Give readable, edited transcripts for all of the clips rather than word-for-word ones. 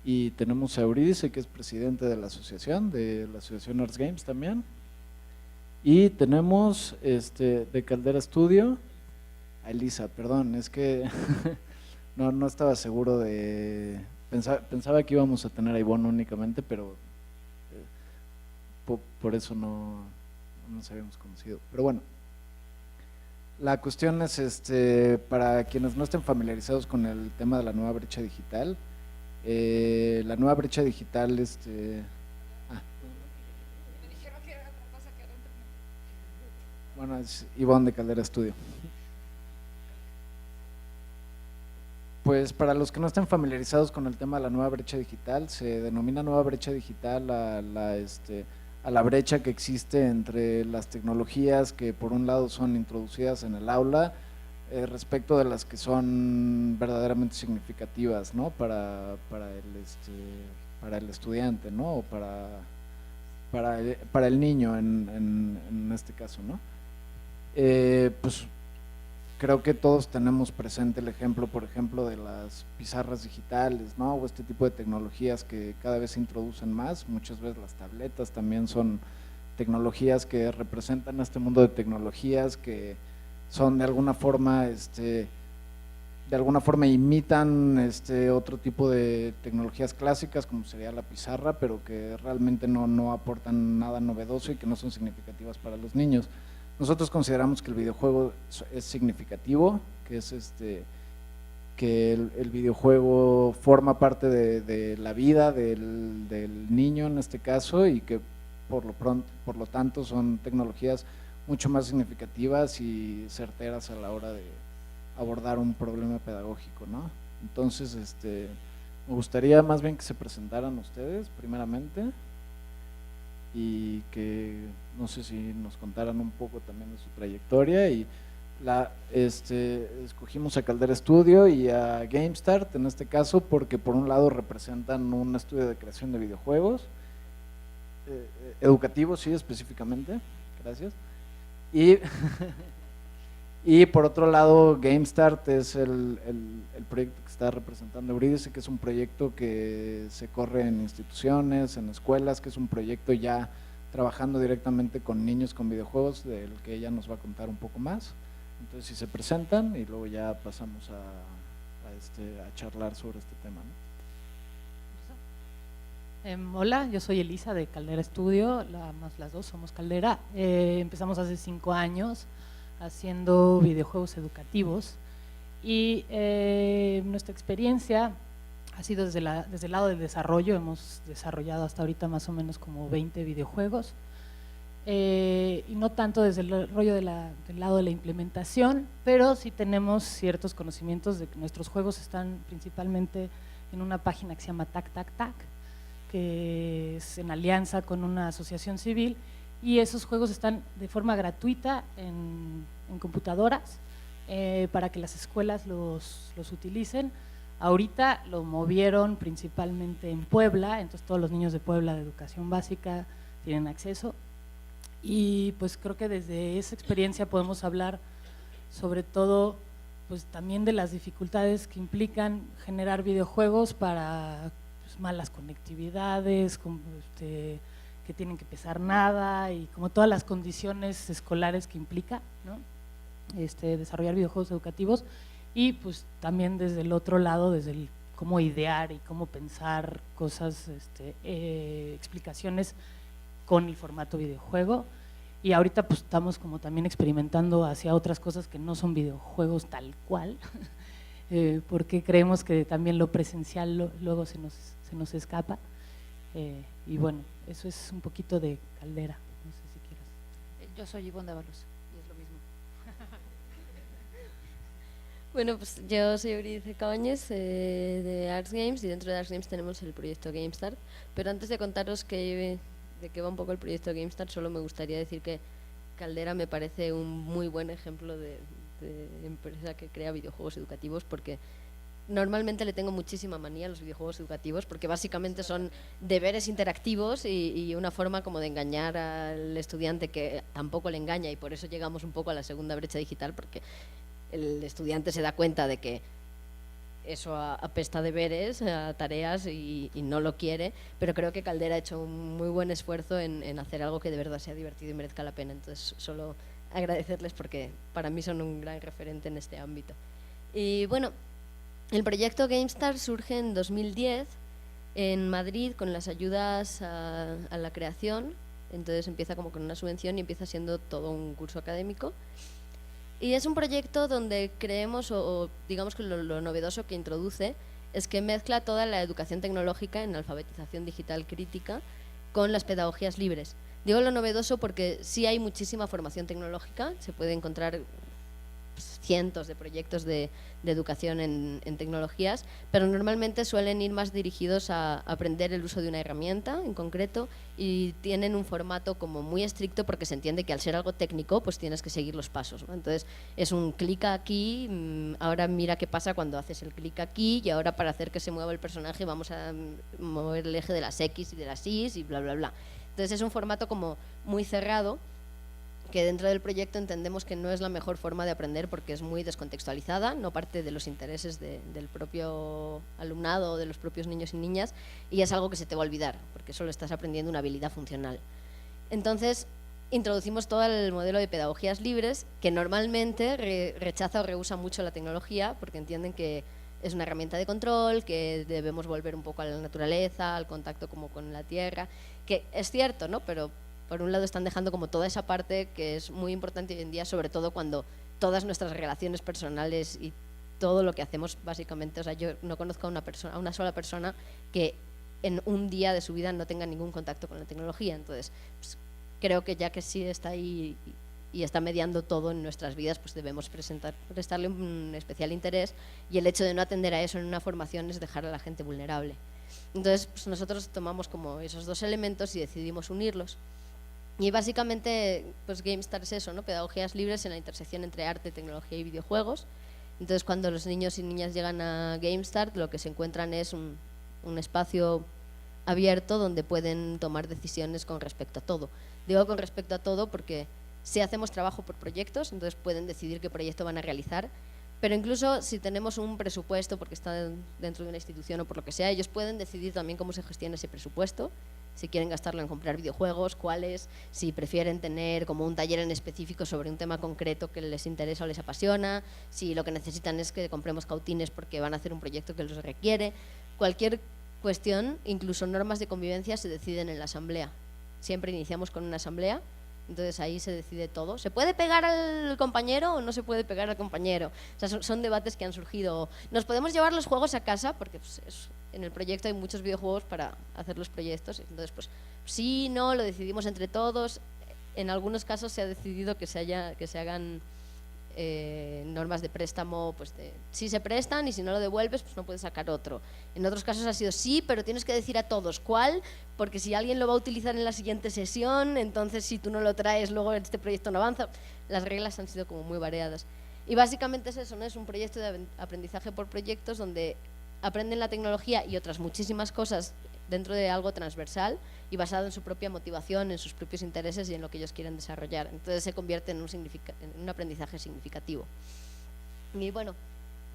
Y tenemos a Eurídice, que es presidente de la asociación Arts Games también. Y tenemos de Caldera Studio a Elisa, perdón, es que no estaba seguro de… Pensaba que íbamos a tener a Ivonne únicamente, pero por eso no nos habíamos conocido. Pero bueno, la cuestión es, para quienes no estén familiarizados con el tema de la nueva brecha digital, la nueva brecha digital, Me dijeron que era otra cosa que era bueno, es Ivonne de Caldera Studio. Pues para los que no estén familiarizados con el tema de la nueva brecha digital, se denomina nueva brecha digital a la brecha que existe entre las tecnologías que por un lado son introducidas en el aula respecto de las que son verdaderamente significativas, ¿no? para el estudiante, ¿no? O para el niño en este caso, ¿no? Pues creo que todos tenemos presente el ejemplo, por ejemplo, de las pizarras digitales, ¿no? O este tipo de tecnologías que cada vez se introducen más. Muchas veces las tabletas también son tecnologías que representan este mundo de tecnologías que son de alguna forma imitan otro tipo de tecnologías clásicas como sería la pizarra, pero que realmente no aportan nada novedoso y que no son significativas para los niños. Nosotros consideramos que el videojuego es significativo, que es que el videojuego forma parte de la vida del niño en este caso, y que por lo tanto son tecnologías mucho más significativas y certeras a la hora de abordar un problema pedagógico, ¿no? Entonces, me gustaría más bien que se presentaran ustedes primeramente y que no sé si nos contaran un poco también de su trayectoria. Y escogimos a Caldera Studio y a GameStart en este caso porque por un lado representan un estudio de creación de videojuegos educativos, sí, específicamente, gracias. Y por otro lado, GameStart es el proyecto que está representando Eurídice, que es un proyecto que se corre en instituciones, en escuelas, que es un proyecto ya trabajando directamente con niños con videojuegos, del que ella nos va a contar un poco más. Entonces, si se presentan y luego ya pasamos a charlar sobre este tema, ¿no? Hola, yo soy Elisa de Caldera Studio, más las dos somos Caldera. Empezamos hace 5 años haciendo videojuegos educativos y nuestra experiencia ha sido desde el lado del desarrollo. Hemos desarrollado hasta ahorita más o menos como 20 videojuegos y no tanto desde el rollo del lado de la implementación, pero sí tenemos ciertos conocimientos de que nuestros juegos están principalmente en una página que se llama Tac Tac Tac, que es en alianza con una asociación civil, y esos juegos están de forma gratuita en computadoras para que las escuelas los utilicen. Ahorita lo movieron principalmente en Puebla, entonces todos los niños de Puebla de educación básica tienen acceso, y pues creo que desde esa experiencia podemos hablar sobre todo pues también de las dificultades que implican generar videojuegos para malas conectividades, que tienen que pesar nada, y como todas las condiciones escolares que implica, ¿no? Desarrollar videojuegos educativos. Y pues también desde el otro lado, desde el cómo idear y cómo pensar cosas, explicaciones con el formato videojuego. Y ahorita pues estamos como también experimentando hacia otras cosas que no son videojuegos tal cual, porque creemos que también lo presencial luego se nos escapa. Y bueno, eso es un poquito de Caldera, no sé si quieras. Yo soy Ivonne Dávalos y es lo mismo. Bueno, pues yo soy Eurídice Cabañes de Arts Games, y dentro de Arts Games tenemos el proyecto GameStart. Pero antes de contaros de qué va un poco el proyecto GameStart, solo me gustaría decir que Caldera me parece un muy buen ejemplo de empresa que crea videojuegos educativos, porque normalmente le tengo muchísima manía a los videojuegos educativos, porque básicamente son deberes interactivos y una forma como de engañar al estudiante que tampoco le engaña, y por eso llegamos un poco a la segunda brecha digital, porque el estudiante se da cuenta de que eso apesta a deberes, a tareas y no lo quiere, pero creo que Caldera ha hecho un muy buen esfuerzo en hacer algo que de verdad sea divertido y merezca la pena. Entonces solo agradecerles, porque para mí son un gran referente en este ámbito. Y bueno, el proyecto GameStar surge en 2010 en Madrid con las ayudas a la creación. Entonces empieza como con una subvención y empieza siendo todo un curso académico. Y es un proyecto donde creemos, o digamos que lo novedoso que introduce, es que mezcla toda la educación tecnológica en alfabetización digital crítica con las pedagogías libres. Digo lo novedoso porque sí hay muchísima formación tecnológica, se puede encontrar cientos de proyectos de educación en tecnologías, pero normalmente suelen ir más dirigidos a aprender el uso de una herramienta en concreto, y tienen un formato como muy estricto, porque se entiende que al ser algo técnico pues tienes que seguir los pasos, ¿no? Entonces es un clic aquí, ahora mira qué pasa cuando haces el clic aquí, y ahora para hacer que se mueva el personaje vamos a mover el eje de las X y de las Y y bla bla bla. Entonces es un formato como muy cerrado, que dentro del proyecto entendemos que no es la mejor forma de aprender, porque es muy descontextualizada, no parte de los intereses del propio alumnado o de los propios niños y niñas, y es algo que se te va a olvidar, porque solo estás aprendiendo una habilidad funcional. Entonces introducimos todo el modelo de pedagogías libres, que normalmente rechaza o rehúsa mucho la tecnología, porque entienden que es una herramienta de control, que debemos volver un poco a la naturaleza, al contacto como con la tierra, que es cierto, ¿no? Pero por un lado están dejando como toda esa parte que es muy importante hoy en día, sobre todo cuando todas nuestras relaciones personales y todo lo que hacemos básicamente, o sea, yo no conozco a una sola persona que en un día de su vida no tenga ningún contacto con la tecnología. Entonces pues, creo que ya que sí está ahí y está mediando todo en nuestras vidas, pues debemos prestarle un especial interés, y el hecho de no atender a eso en una formación es dejar a la gente vulnerable. Entonces pues nosotros tomamos como esos dos elementos y decidimos unirlos. Y básicamente pues GameStar es eso, ¿no? Pedagogías libres en la intersección entre arte, tecnología y videojuegos. Entonces cuando los niños y niñas llegan a GameStar, lo que se encuentran es un espacio abierto donde pueden tomar decisiones con respecto a todo. Digo con respecto a todo porque si hacemos trabajo por proyectos, entonces pueden decidir qué proyecto van a realizar, pero incluso si tenemos un presupuesto porque está dentro de una institución o por lo que sea, ellos pueden decidir también cómo se gestiona ese presupuesto, si quieren gastarlo en comprar videojuegos, cuáles, si prefieren tener como un taller en específico sobre un tema concreto que les interesa o les apasiona, si lo que necesitan es que compremos cautines porque van a hacer un proyecto que los requiere. Cualquier cuestión, incluso normas de convivencia, se deciden en la asamblea. Siempre iniciamos con una asamblea, entonces ahí se decide todo. ¿Se puede pegar al compañero o no se puede pegar al compañero? O sea, son debates que han surgido. ¿Nos podemos llevar los juegos a casa? Porque pues, en el proyecto hay muchos videojuegos para hacer los proyectos. Entonces, pues sí, no, lo decidimos entre todos. En algunos casos se ha decidido que se hagan normas de préstamo, pues si se prestan y si no lo devuelves, pues no puedes sacar otro. En otros casos ha sido sí, pero tienes que decir a todos cuál, porque si alguien lo va a utilizar en la siguiente sesión, entonces si tú no lo traes, luego este proyecto no avanza. Las reglas han sido como muy variadas. Y básicamente es eso, ¿no? Es un proyecto de aprendizaje por proyectos donde aprenden la tecnología y otras muchísimas cosas dentro de algo transversal y basado en su propia motivación, en sus propios intereses y en lo que ellos quieren desarrollar. Entonces se convierte en un aprendizaje significativo. Y bueno,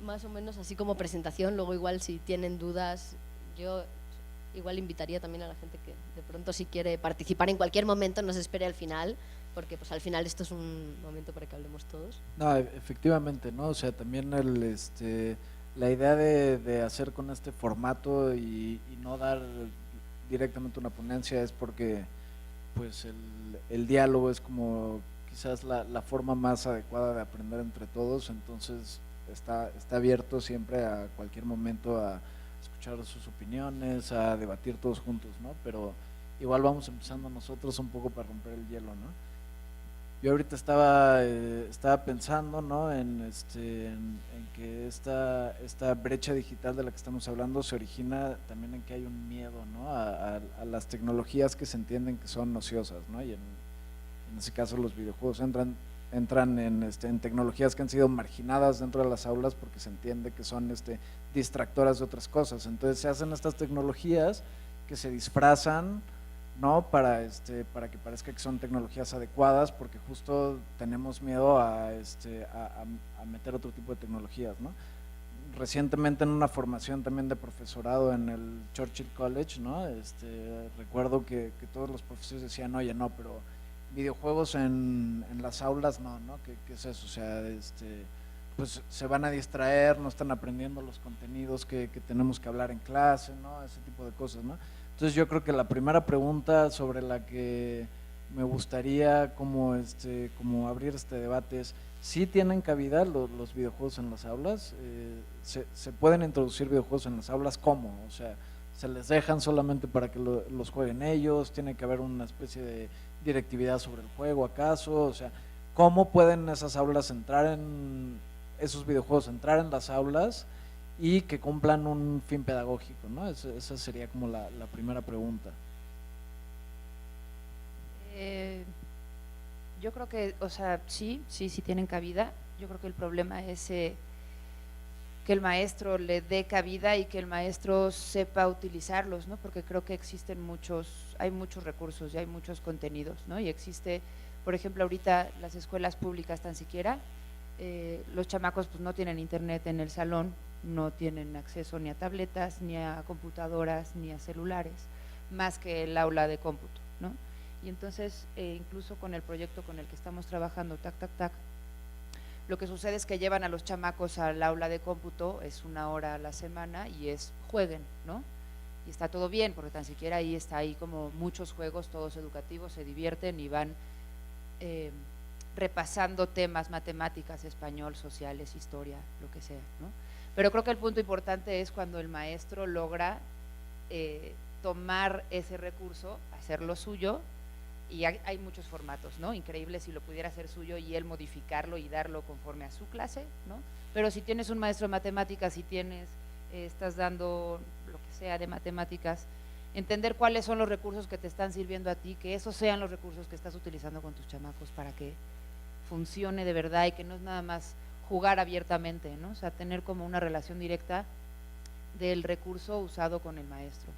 más o menos así como presentación. Luego igual si tienen dudas, yo igual invitaría también a la gente que de pronto si quiere participar en cualquier momento, no se espere al final, porque pues al final esto es un momento para que hablemos todos. No, efectivamente, ¿no? O sea, también la idea de hacer con este formato y no dar directamente una ponencia es porque pues el diálogo es como quizás la forma más adecuada de aprender entre todos, entonces está abierto siempre a cualquier momento a escuchar sus opiniones, a debatir todos juntos, ¿no? Pero igual vamos empezando nosotros un poco para romper el hielo, ¿no? Yo ahorita estaba pensando, ¿no? en que esta brecha digital de la que estamos hablando se origina también en que hay un miedo, ¿no? a las tecnologías que se entienden que son ociosas, ¿no? Y en ese caso los videojuegos entran en tecnologías que han sido marginadas dentro de las aulas porque se entiende que son distractoras de otras cosas. Entonces se hacen estas tecnologías que se disfrazan, ¿no? Para que parezca que son tecnologías adecuadas, porque justo tenemos miedo a meter otro tipo de tecnologías, ¿no? Recientemente en una formación también de profesorado en el Churchill College, ¿no? Recuerdo que todos los profesores decían, oye, no, pero videojuegos en las aulas, no, ¿qué es eso? O sea, pues se van a distraer, no están aprendiendo los contenidos que tenemos que hablar en clase, ¿no? Ese tipo de cosas, ¿no? Entonces yo creo que la primera pregunta sobre la que me gustaría como abrir este debate es, ¿sí tienen cabida los videojuegos en las aulas? ¿Se pueden introducir videojuegos en las aulas? ¿Cómo? O sea, ¿se les dejan solamente para que los jueguen ellos? ¿Tiene que haber una especie de directividad sobre el juego acaso? O sea, ¿cómo pueden esas aulas esos videojuegos entrar en las aulas y que cumplan un fin pedagógico, ¿no? Esa sería como la primera pregunta. Yo creo que, o sea, sí tienen cabida. Yo creo que el problema es que el maestro le dé cabida y que el maestro sepa utilizarlos, ¿no? Porque creo que hay muchos recursos y hay muchos contenidos, ¿no? Y existe, por ejemplo, ahorita las escuelas públicas tan siquiera, los chamacos pues no tienen internet en el salón, no tienen acceso ni a tabletas, ni a computadoras, ni a celulares, más que el aula de cómputo, ¿no? Y entonces, incluso con el proyecto con el que estamos trabajando, TAC, lo que sucede es que llevan a los chamacos al aula de cómputo, es 1 hora a la semana y jueguen, ¿no? Y está todo bien, porque tan siquiera está ahí como muchos juegos, todos educativos, se divierten y van repasando temas, matemáticas, español, sociales, historia, lo que sea, ¿no? Pero creo que el punto importante es cuando el maestro logra tomar ese recurso, hacerlo suyo, y hay muchos formatos, ¿no? Increíble si lo pudiera hacer suyo y él modificarlo y darlo conforme a su clase, ¿no? Pero si tienes un maestro de matemáticas, si estás dando lo que sea de matemáticas, entender cuáles son los recursos que te están sirviendo a ti, que esos sean los recursos que estás utilizando con tus chamacos para que funcione de verdad y que no es nada más jugar abiertamente, ¿no? O sea, tener como una relación directa del recurso usado con el maestro,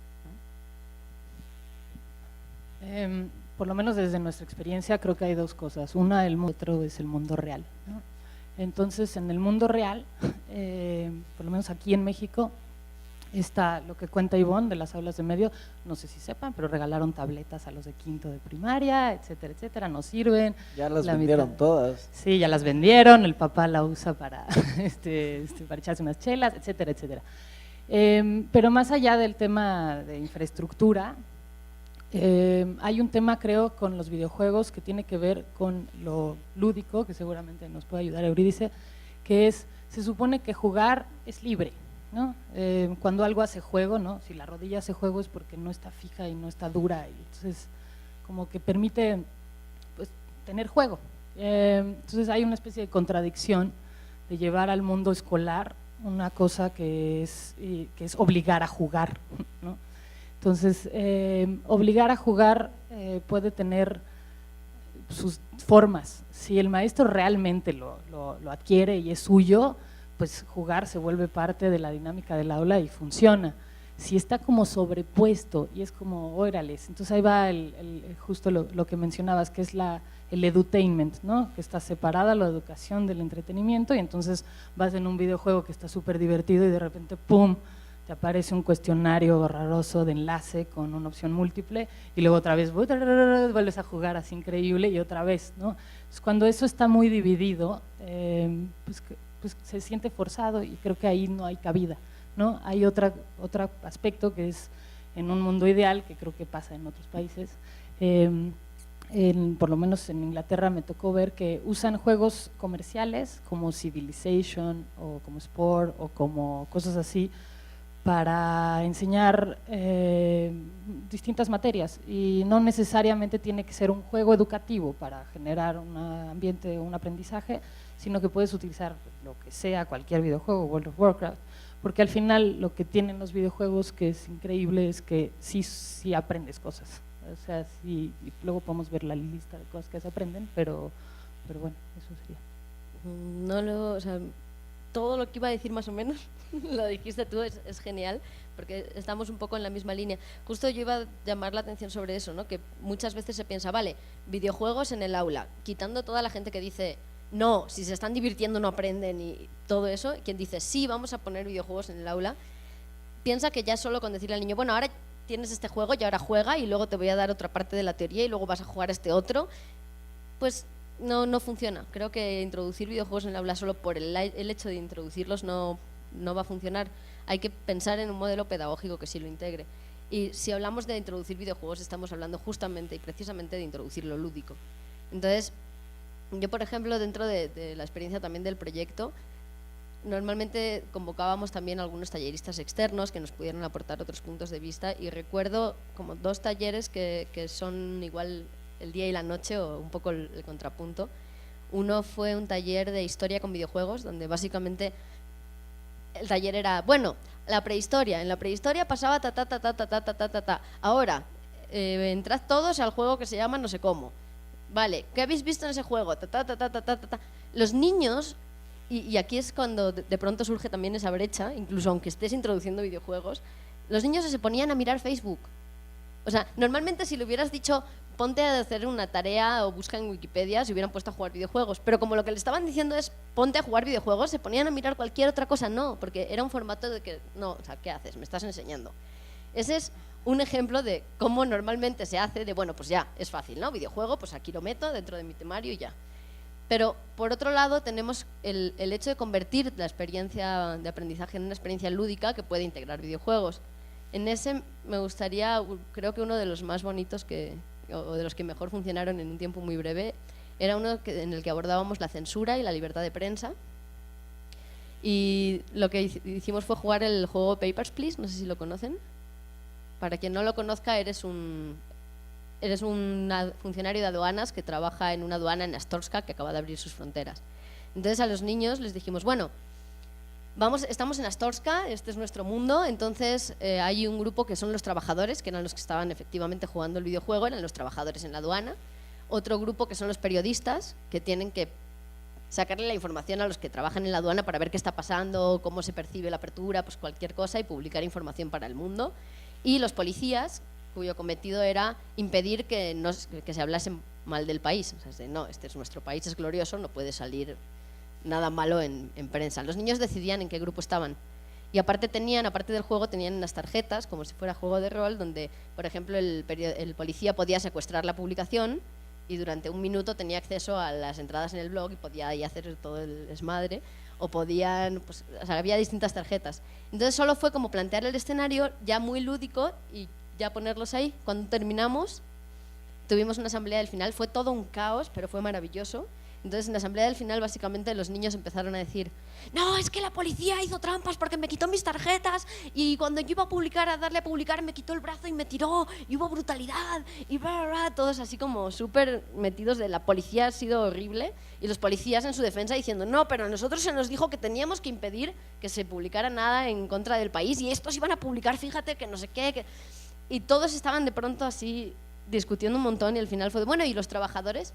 ¿no? Por lo menos desde nuestra experiencia creo que hay 2 cosas. Una, el mundo, otro es el mundo real, ¿no? Entonces, en el mundo real, por lo menos aquí en México, está lo que cuenta Ivonne de las aulas de medio, no sé si sepan, pero regalaron tabletas a los de 5º de primaria, etcétera, etcétera, no sirven. Ya las vendieron todas. Sí, ya las vendieron, el papá la usa para, para echarse unas chelas, etcétera, etcétera. Pero más allá del tema de infraestructura, hay un tema, creo, con los videojuegos que tiene que ver con lo lúdico, que seguramente nos puede ayudar Eurídice, que se supone que jugar es libre, ¿no? Cuando algo hace juego, ¿no? Si la rodilla hace juego es porque no está fija y no está dura, y entonces como que permite pues tener juego. Entonces hay una especie de contradicción de llevar al mundo escolar una cosa que es obligar a jugar, ¿no? Entonces, obligar a jugar puede tener sus formas. Si el maestro realmente lo adquiere y es suyo, pues jugar se vuelve parte de la dinámica del aula y funciona. Si está como sobrepuesto y es como, órales, entonces ahí va justo lo que mencionabas, que es el edutainment, ¿no? Que está separada la educación del entretenimiento, y entonces vas en un videojuego que está súper divertido y de repente, ¡pum!, te aparece un cuestionario horroroso de enlace con una opción múltiple y luego otra vez vuelves a jugar así increíble y otra vez, ¿no? Entonces, cuando eso está muy dividido, pues se siente forzado y creo que ahí no hay cabida, ¿no? Hay otro aspecto que es en un mundo ideal, que creo que pasa en otros países, por lo menos en Inglaterra me tocó ver que usan juegos comerciales como Civilization o como Sport o como cosas así, para enseñar distintas materias, y no necesariamente tiene que ser un juego educativo para generar un ambiente, un aprendizaje, sino que puedes utilizar lo que sea, cualquier videojuego, World of Warcraft, porque al final lo que tienen los videojuegos que es increíble es que sí aprendes cosas, O sea, sí, y luego podemos ver la lista de cosas que se aprenden, pero bueno, eso sería. O sea, todo lo que iba a decir más o menos lo dijiste tú, es genial, porque estamos un poco en la misma línea. Justo yo iba a llamar la atención sobre eso, ¿no? Que muchas veces se piensa, vale, videojuegos en el aula, quitando toda la gente que dice, no, si se están divirtiendo no aprenden y todo eso, quien dice, sí, vamos a poner videojuegos en el aula, piensa que ya solo con decirle al niño, bueno, ahora tienes este juego y ahora juega y luego te voy a dar otra parte de la teoría y luego vas a jugar este otro, pues no funciona. Creo que introducir videojuegos en el aula solo por el hecho de introducirlos no va a funcionar. Hay que pensar en un modelo pedagógico que sí lo integre. Y si hablamos de introducir videojuegos, estamos hablando justamente y precisamente de introducir lo lúdico. Entonces, yo, por ejemplo, dentro de la experiencia también del proyecto, normalmente convocábamos también a algunos talleristas externos que nos pudieran aportar otros puntos de vista, y recuerdo como 2 talleres que son igual el día y la noche, o un poco el contrapunto. Uno fue un taller de historia con videojuegos, donde básicamente el taller era, bueno, la prehistoria, en la prehistoria pasaba ta. Ahora, entrad todos al juego que se llama no sé cómo. Vale, ¿qué habéis visto en ese juego? Los niños, y aquí es cuando de pronto surge también esa brecha, incluso aunque estés introduciendo videojuegos, los niños se ponían a mirar Facebook. O sea, normalmente si le hubieras dicho ponte a hacer una tarea o busca en Wikipedia, se hubieran puesto a jugar videojuegos, pero como lo que le estaban diciendo es ponte a jugar videojuegos, se ponían a mirar cualquier otra cosa. No, porque era un formato de que, no, o sea, ¿qué haces? Me estás enseñando. Ese es un ejemplo de cómo normalmente se hace, de bueno, pues ya, es fácil, ¿no? Videojuego, pues aquí lo meto dentro de mi temario y ya. Pero por otro lado tenemos el hecho de convertir la experiencia de aprendizaje en una experiencia lúdica que puede integrar videojuegos. En ese me gustaría, creo que uno de los más bonitos o de los que mejor funcionaron en un tiempo muy breve, era uno en el que abordábamos la censura y la libertad de prensa. Y lo que hicimos fue jugar el juego Papers, Please, no sé si lo conocen. Para quien no lo conozca, eres un funcionario de aduanas que trabaja en una aduana en Astorska que acaba de abrir sus fronteras. Entonces a los niños les dijimos, bueno, estamos en Astorska, este es nuestro mundo, entonces hay un grupo que son los trabajadores, que eran los que estaban efectivamente jugando el videojuego, eran los trabajadores en la aduana. Otro grupo que son los periodistas, que tienen que sacarle la información a los que trabajan en la aduana para ver qué está pasando, cómo se percibe la apertura, pues cualquier cosa, y publicar información para el mundo. Y los policías, cuyo cometido era impedir que se hablase mal del país. O sea, no, este es nuestro país, es glorioso, no puede salir nada malo en prensa. Los niños decidían en qué grupo estaban. Y aparte del juego, tenían unas tarjetas, como si fuera juego de rol, donde, por ejemplo, el policía podía secuestrar la publicación y durante 1 minuto tenía acceso a las entradas en el blog y podía ahí hacer todo el desmadre. O podían, pues, o sea, había distintas tarjetas. Entonces solo fue como plantear el escenario ya muy lúdico y ya ponerlos ahí. Cuando terminamos, tuvimos una asamblea del final, fue todo un caos, pero fue maravilloso. Entonces en la asamblea del final básicamente los niños empezaron a decir, no, es que la policía hizo trampas porque me quitó mis tarjetas y cuando yo iba a darle a publicar me quitó el brazo y me tiró y hubo brutalidad y bla, bla, bla. Todos así como súper metidos de la policía ha sido horrible, y los policías en su defensa diciendo, no, pero a nosotros se nos dijo que teníamos que impedir que se publicara nada en contra del país y estos iban a publicar, fíjate que no sé qué. Y todos estaban de pronto así discutiendo un montón y al final fue de, bueno, ¿y los trabajadores?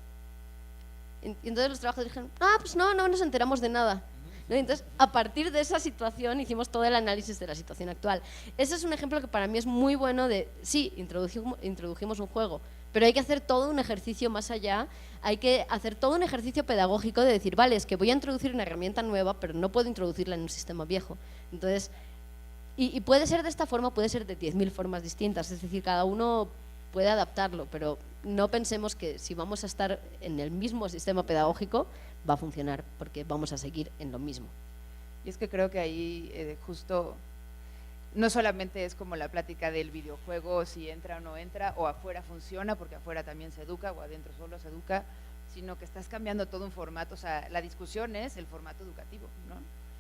Y entonces los trabajadores dijeron, pues no nos enteramos de nada. ¿No? Entonces, a partir de esa situación hicimos todo el análisis de la situación actual. Ese es un ejemplo que para mí es muy bueno de, sí, introdujimos un juego, pero hay que hacer todo un ejercicio más allá, hay que hacer todo un ejercicio pedagógico de decir, vale, es que voy a introducir una herramienta nueva, pero no puedo introducirla en un sistema viejo. Entonces, y puede ser de esta forma, puede ser de 10.000 formas distintas, es decir, cada uno puede adaptarlo, pero no pensemos que si vamos a estar en el mismo sistema pedagógico va a funcionar, porque vamos a seguir en lo mismo. Y es que creo que ahí justo no solamente es como la plática del videojuego, si entra o no entra, o afuera funciona porque afuera también se educa o adentro solo se educa, sino que estás cambiando todo un formato. O sea, la discusión es el formato educativo, ¿no?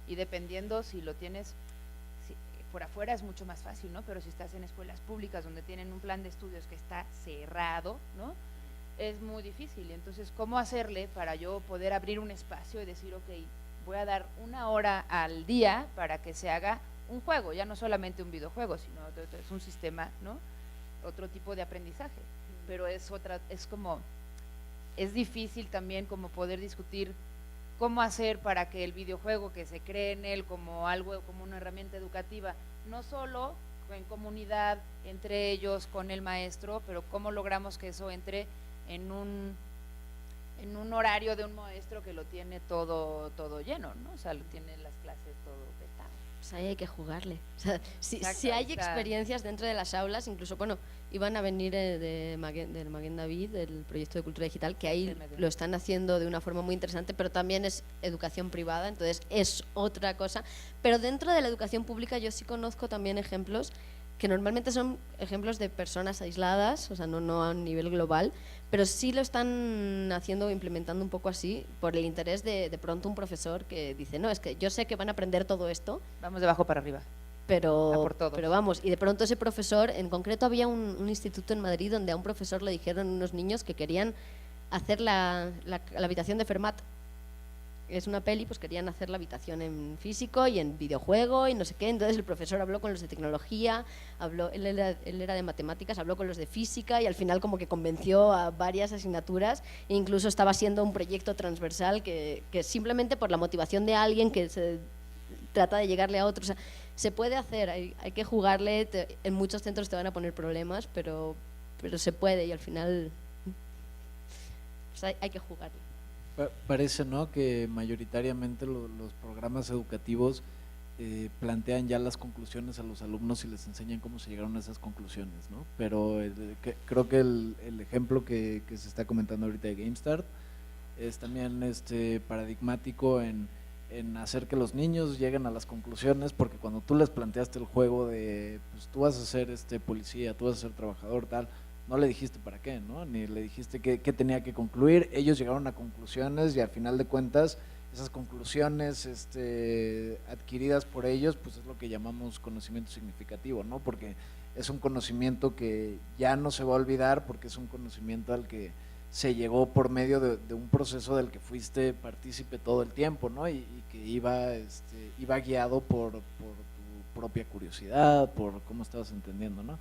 Y dependiendo si lo tienes por afuera es mucho más fácil, ¿no? Pero si estás en escuelas públicas donde tienen un plan de estudios que está cerrado, ¿no? Es muy difícil. Entonces, ¿cómo hacerle para yo poder abrir un espacio y decir, ok, voy a dar 1 hora al día para que se haga un juego, ya no solamente un videojuego, sino es un sistema, ¿no? otro tipo de aprendizaje, pero es difícil también como poder discutir cómo hacer para que el videojuego que se cree en él como algo, como una herramienta educativa, no solo en comunidad, entre ellos, con el maestro, pero cómo logramos que eso entre en un horario de un maestro que lo tiene todo lleno, ¿no? O sea, lo tiene las clases todo petado. Pues ahí hay que jugarle. O sea, si hay experiencias dentro de las aulas, incluso, bueno, iban a venir del Maguen David, del proyecto de cultura digital, que ahí lo están haciendo de una forma muy interesante, pero también es educación privada, entonces es otra cosa. Pero dentro de la educación pública yo sí conozco también ejemplos que normalmente son ejemplos de personas aisladas, o sea, no a nivel global, pero sí lo están haciendo, implementando un poco así, por el interés de pronto un profesor que dice, no, es que yo sé que van a aprender todo esto. Vamos de abajo para arriba. Pero vamos, y de pronto ese profesor, en concreto había un instituto en Madrid donde a un profesor le dijeron unos niños que querían hacer la habitación de Fermat. Es una peli, pues querían hacer la habitación en físico y en videojuego y no sé qué. Entonces el profesor habló con los de tecnología, él era de matemáticas, habló con los de física y al final como que convenció a varias asignaturas e incluso estaba siendo un proyecto transversal que simplemente por la motivación de alguien que se trata de llegarle a otro. O sea, se puede hacer, hay que jugarle, en muchos centros te van a poner problemas, pero se puede y al final pues hay que jugarle. Parece, ¿no?, que mayoritariamente los programas educativos plantean ya las conclusiones a los alumnos y les enseñan cómo se llegaron a esas conclusiones, ¿no? Pero creo que el ejemplo que se está comentando ahorita de GameStart es también paradigmático en hacer que los niños lleguen a las conclusiones, porque cuando tú les planteaste el juego de, pues tú vas a ser policía, tú vas a ser trabajador, tal, no le dijiste para qué, ¿no? Ni le dijiste qué tenía que concluir. Ellos llegaron a conclusiones y al final de cuentas esas conclusiones adquiridas por ellos, pues es lo que llamamos conocimiento significativo, ¿no? Porque es un conocimiento que ya no se va a olvidar, porque es un conocimiento al que se llegó por medio de un proceso del que fuiste partícipe todo el tiempo, ¿no? Y que iba guiado por tu propia curiosidad, por cómo estabas entendiendo, ¿no?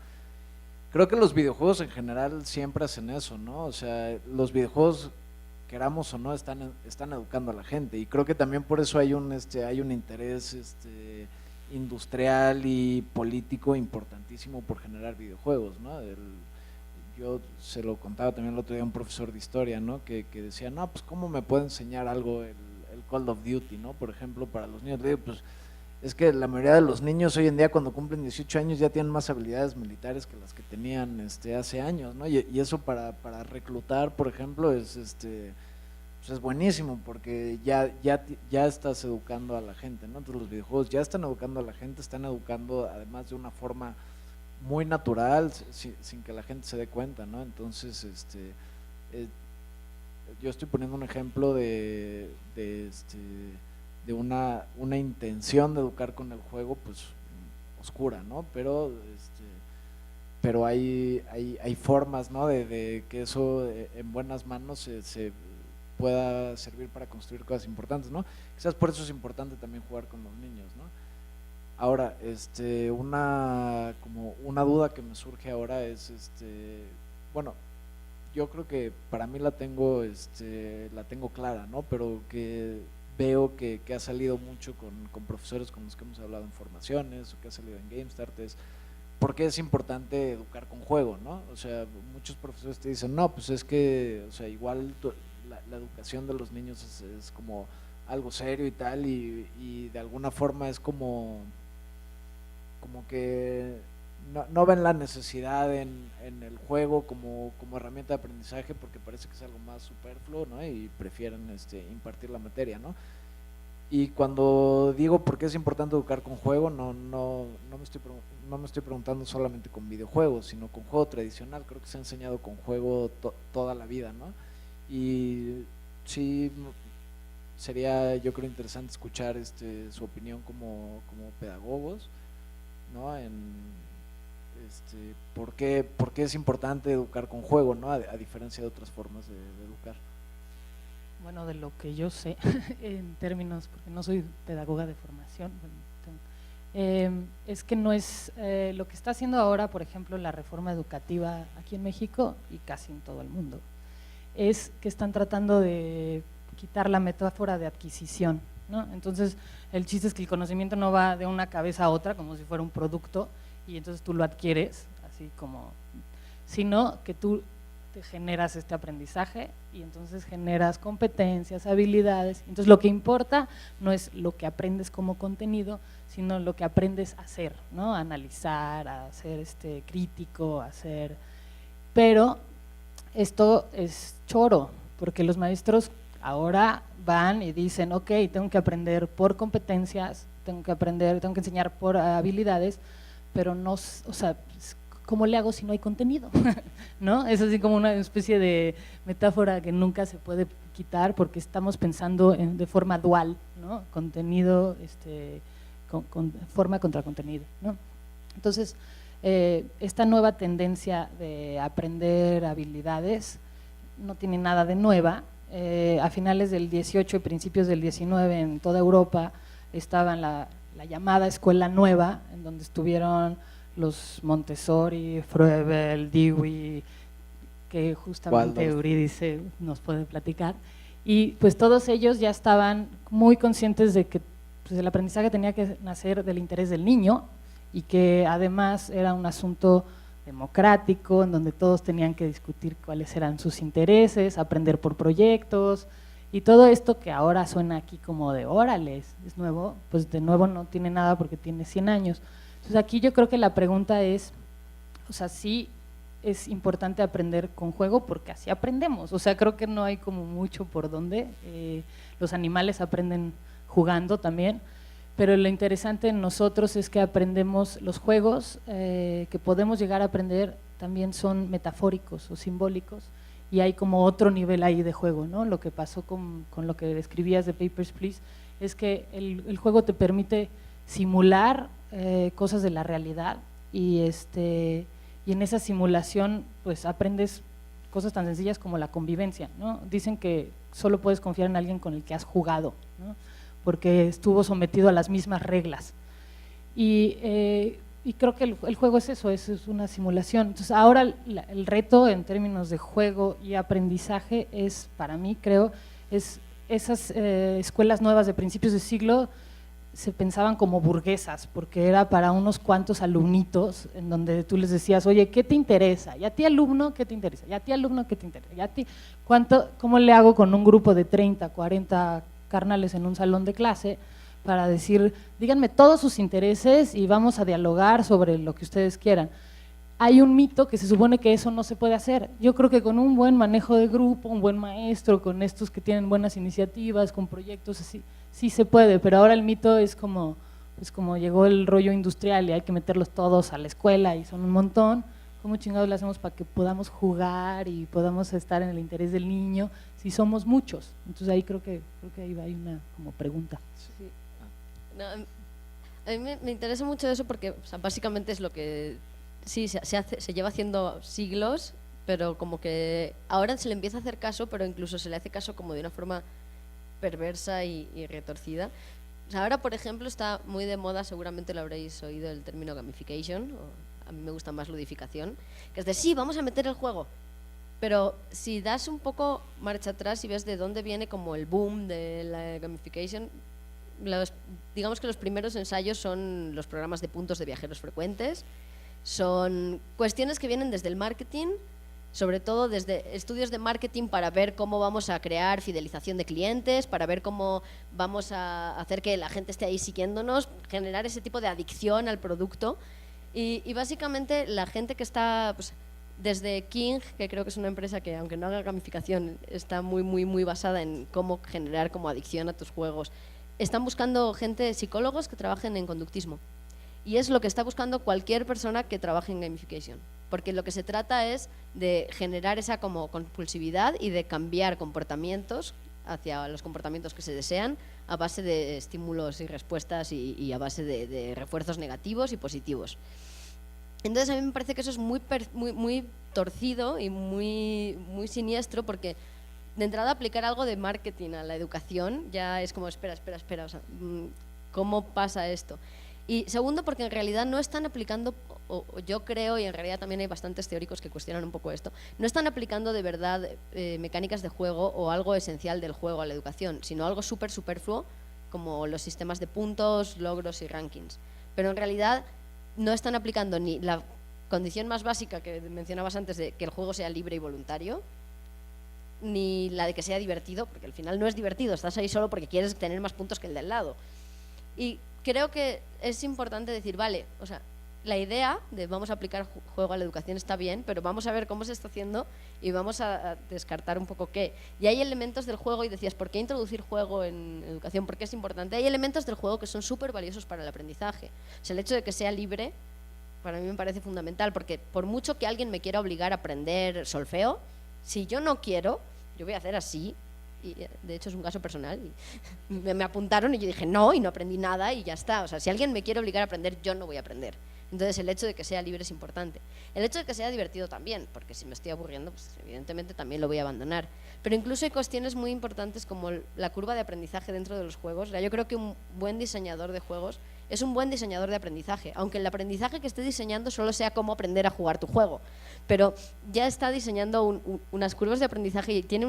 Creo que los videojuegos en general siempre hacen eso, ¿no? O sea, los videojuegos, queramos o no, están educando a la gente, y creo que también por eso hay un interés industrial y político importantísimo por generar videojuegos, ¿no? Yo se lo contaba también el otro día a un profesor de historia, ¿no? Que decía, no, pues ¿cómo me puede enseñar algo el Call of Duty, ¿no? Por ejemplo, para los niños. Le digo, pues es que la mayoría de los niños hoy en día cuando cumplen 18 años ya tienen más habilidades militares que las que tenían hace años, ¿no? Y eso para reclutar, por ejemplo, pues es buenísimo, porque ya estás educando a la gente, ¿no? Entonces los videojuegos ya están educando a la gente, están educando además de una forma muy natural, sin que la gente se dé cuenta, ¿no? Entonces, yo estoy poniendo un ejemplo de una intención de educar con el juego, pues oscura, ¿no? Pero hay formas, ¿no? De que eso en buenas manos se pueda servir para construir cosas importantes, ¿no? Quizás por eso es importante también jugar con los niños, ¿no? Ahora, una duda que me surge ahora es, bueno, yo creo que para mí la tengo clara, ¿no? Pero que veo que ha salido mucho con profesores con los que hemos hablado en formaciones, o que ha salido en GameStart, es por qué es importante educar con juego, ¿no? O sea, muchos profesores te dicen, no, pues es que, o sea, igual la educación de los niños es como algo serio y tal, y de alguna forma es como que no ven la necesidad en el juego como herramienta de aprendizaje, porque parece que es algo más superfluo, ¿no? Y prefieren impartir la materia, ¿no? Y cuando digo por qué es importante educar con juego, no me estoy preguntando solamente con videojuegos, sino con juego tradicional. Creo que se ha enseñado con juego toda la vida, ¿no? Y sí, sería, yo creo, interesante escuchar su opinión como pedagogos, ¿no? ¿Por qué es importante educar con juego, ¿no? A diferencia de otras formas de educar. Bueno, de lo que yo sé, en términos, porque no soy pedagoga de formación, es que no es lo que está haciendo ahora, por ejemplo, la reforma educativa aquí en México y casi en todo el mundo, es que están tratando de quitar la metáfora de adquisición, ¿no? Entonces, el chiste es que el conocimiento no va de una cabeza a otra como si fuera un producto y entonces tú lo adquieres, así como, sino que tú te generas este aprendizaje y entonces generas competencias, habilidades. Entonces, lo que importa no es lo que aprendes como contenido, sino lo que aprendes a hacer, ¿no? A analizar, a ser crítico, a ser… Pero esto es choro, porque los maestros ahora van y dicen, ok, tengo que aprender por competencias, tengo que enseñar por habilidades, pero no, o sea, ¿cómo le hago si no hay contenido? ¿No? Es así como una especie de metáfora que nunca se puede quitar porque estamos pensando de forma dual, ¿no? Contenido, con forma contra contenido, ¿no? Entonces, esta nueva tendencia de aprender habilidades no tiene nada de nueva. A finales del 18 y principios del 19 en toda Europa estaban la llamada escuela nueva, en donde estuvieron los Montessori, Froebel, Dewey, que justamente Eurídice nos puede platicar, y pues todos ellos ya estaban muy conscientes de que pues, el aprendizaje tenía que nacer del interés del niño y que además era un asunto democrático en donde todos tenían que discutir cuáles eran sus intereses, aprender por proyectos y todo esto que ahora suena aquí como de órale, es nuevo, pues de nuevo no tiene nada porque tiene 100 años. Entonces aquí yo creo que la pregunta es, o sea, sí es importante aprender con juego porque así aprendemos, o sea, creo que no hay como mucho por donde, los animales aprenden jugando también, pero lo interesante en nosotros es que aprendemos los juegos, que podemos llegar a aprender también son metafóricos o simbólicos y hay como otro nivel ahí de juego, ¿no? Lo que pasó con lo que describías de Papers, Please es que el juego te permite simular cosas de la realidad y en esa simulación pues aprendes cosas tan sencillas como la convivencia, ¿no? Dicen que solo puedes confiar en alguien con el que has jugado, ¿no? Porque estuvo sometido a las mismas reglas y creo que el juego es eso, es una simulación. Entonces ahora el reto en términos de juego y aprendizaje es, para mí creo, es esas escuelas nuevas de principios de siglo se pensaban como burguesas, porque era para unos cuantos alumnitos, en donde tú les decías, oye, ¿qué te interesa? ¿Y a ti alumno qué te interesa? ¿Y a ti alumno qué te interesa? ¿Y a ti cómo le hago con un grupo de 30, 40 carnales en un salón de clase para decir, díganme todos sus intereses y vamos a dialogar sobre lo que ustedes quieran? Hay un mito que se supone que eso no se puede hacer. Yo creo que con un buen manejo de grupo, un buen maestro, con estos que tienen buenas iniciativas, con proyectos así, sí se puede, pero ahora el mito es como, pues como llegó el rollo industrial y hay que meterlos todos a la escuela y son un montón, ¿cómo chingados le hacemos para que podamos jugar y podamos estar en el interés del niño si somos muchos? Entonces ahí creo que ahí hay una como pregunta. Sí. No, a mí me interesa mucho eso porque o sea, básicamente es lo que sí se lleva haciendo siglos, pero como que ahora se le empieza a hacer caso, pero incluso se le hace caso como de una forma perversa y retorcida. O sea, ahora, por ejemplo, está muy de moda, seguramente lo habréis oído, el término gamification, o a mí me gusta más ludificación, que es de sí, vamos a meter el juego. Pero si das un poco marcha atrás y ves de dónde viene como el boom de la gamification, digamos que los primeros ensayos son los programas de puntos de viajeros frecuentes, son cuestiones que vienen desde el marketing, sobre todo desde estudios de marketing para ver cómo vamos a crear fidelización de clientes, para ver cómo vamos a hacer que la gente esté ahí siguiéndonos, generar ese tipo de adicción al producto. Y básicamente la gente que está, pues, desde King, que creo que es una empresa que aunque no haga gamificación, está muy basada en cómo generar como adicción a tus juegos, están buscando gente, psicólogos que trabajen en conductismo. Y es lo que está buscando cualquier persona que trabaje en gamification, porque lo que se trata es de generar esa como compulsividad y de cambiar comportamientos hacia los comportamientos que se desean a base de estímulos y respuestas y a base de refuerzos negativos y positivos. Entonces a mí me parece que eso es muy torcido y muy siniestro, porque de entrada aplicar algo de marketing a la educación ya es como espera, o sea, ¿cómo pasa esto? Y segundo, porque en realidad no están aplicando, o yo creo, y en realidad también hay bastantes teóricos que cuestionan un poco esto, no están aplicando de verdad mecánicas de juego o algo esencial del juego a la educación, sino algo súper superfluo, como los sistemas de puntos, logros y rankings. Pero en realidad no están aplicando ni la condición más básica que mencionabas antes de que el juego sea libre y voluntario, ni la de que sea divertido, porque al final no es divertido, estás ahí solo porque quieres tener más puntos que el del lado. Y creo que es importante decir, vale, o sea, la idea de vamos a aplicar juego a la educación está bien, pero vamos a ver cómo se está haciendo y vamos a descartar un poco qué. Y hay elementos del juego, y decías, ¿por qué introducir juego en educación? ¿Por qué es importante? Hay elementos del juego que son súper valiosos para el aprendizaje. O sea, el hecho de que sea libre, para mí me parece fundamental, porque por mucho que alguien me quiera obligar a aprender solfeo, si yo no quiero, yo voy a hacer así. Y de hecho es un caso personal, y me apuntaron y yo dije no, y no aprendí nada y ya está. O sea, si alguien me quiere obligar a aprender, yo no voy a aprender. Entonces el hecho de que sea libre es importante. El hecho de que sea divertido también, porque si me estoy aburriendo, pues evidentemente también lo voy a abandonar. Pero incluso hay cuestiones muy importantes como la curva de aprendizaje dentro de los juegos. Yo creo que un buen diseñador de juegos es un buen diseñador de aprendizaje, aunque el aprendizaje que esté diseñando solo sea cómo aprender a jugar tu juego, pero ya está diseñando unas curvas de aprendizaje y tiene